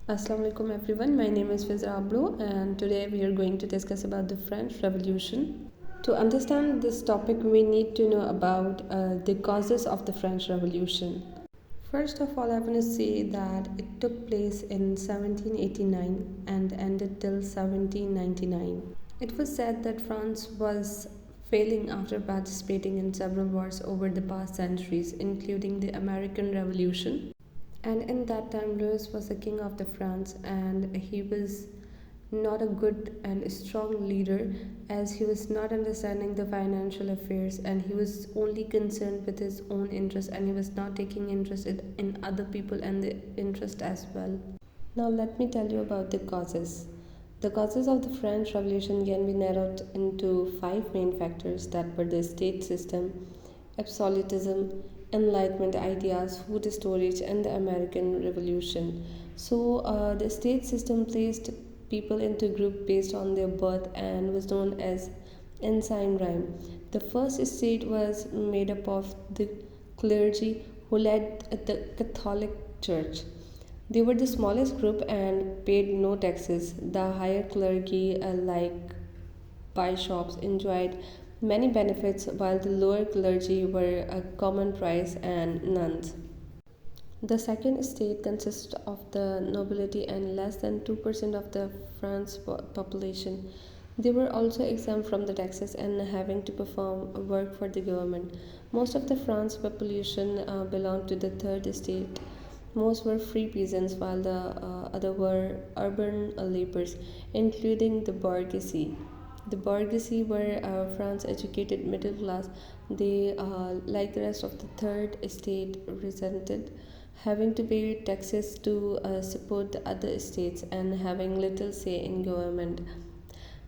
Assalamu alaikum everyone, my name is 𝖱𝖵𝖮𝖀 and today we are going to discuss about the French Revolution. To understand this topic, we need to know about the causes of the French Revolution. First of all, I want to say that it took place in 1789 and ended till 1799. It was said that France was failing after participating in several wars over the past centuries, including the American Revolution. And in that time, Louis was the king of the France, and he was not a good and strong leader, as he was not understanding the financial affairs, and he was only concerned with his own interest, and he was not taking interest in other people and the interest as well. Now let me tell you about the causes. The causes of the French Revolution can be narrowed into five main factors, that were the state system, absolutism, Enlightenment ideas, food storage, and the American Revolution. So, the state system placed people into group based on their birth and was known as 𝖡𝖱𝖵𝖮𝖴. The first state was made up of the clergy who led the Catholic Church. They were the smallest group and paid no taxes. The higher clergy, like bishops, enjoyed many benefits, while the lower clergy were a common price and nuns. The second estate consists of the nobility and less than 2% of the France population. They were also exempt from the taxes and having to perform work for the government. Most of the France population belonged to the third estate. Most were free peasants, while the other were urban laborers, including the bourgeoisie. The bourgeoisie were France's educated middle class. They, like the rest of the third estate, resented having to pay taxes to support the other estates and having little say in government.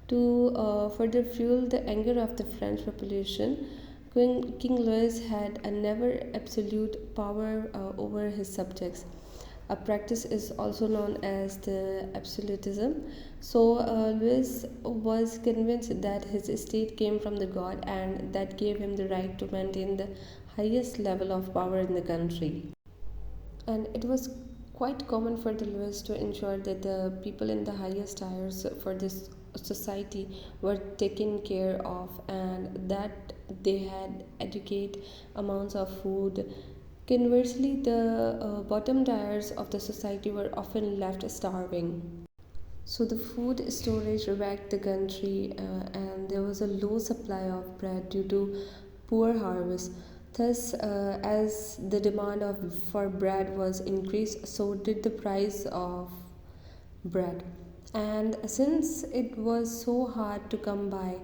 To further fuel the anger of the French population, King Louis had a never absolute power over his subjects. A practice is also known as the absolutism. So, Louis was convinced that his estate came from the God, and that gave him the right to maintain the highest level of power in the country. And it was quite common for the Louis to ensure that the people in the highest tiers for this society were taken care of, and that they had adequate amounts of food. Conversely, the bottom tiers of the society were often left starving. So the food storage wrecked the country, and there was a low supply of bread due to poor harvest. Thus, as the demand for bread was increased, so did the price of bread. And since it was so hard to come by,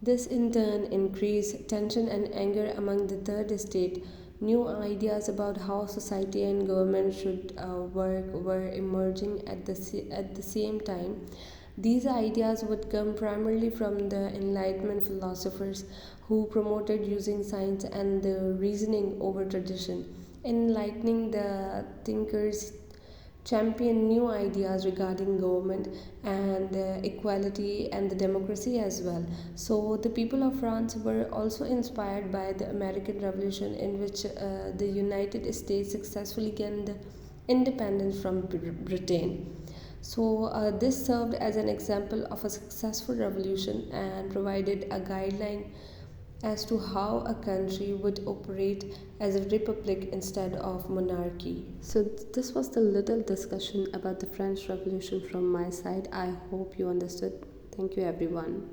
this in turn increased tension and anger among the third estate. New ideas about how society and government should work were emerging at the same time. These ideas would come primarily from the Enlightenment philosophers who promoted using science and the reasoning over tradition. Enlightening the thinkers championed new ideas regarding government and equality and the democracy as well. So, the people of France were also inspired by the American Revolution, in which the United States successfully gained independence from Britain. So, this served as an example of a successful revolution and provided a guideline as to how a country would operate as a republic instead of monarchy. So, this was the little discussion about the French Revolution from my side. I hope you understood. Thank you, everyone.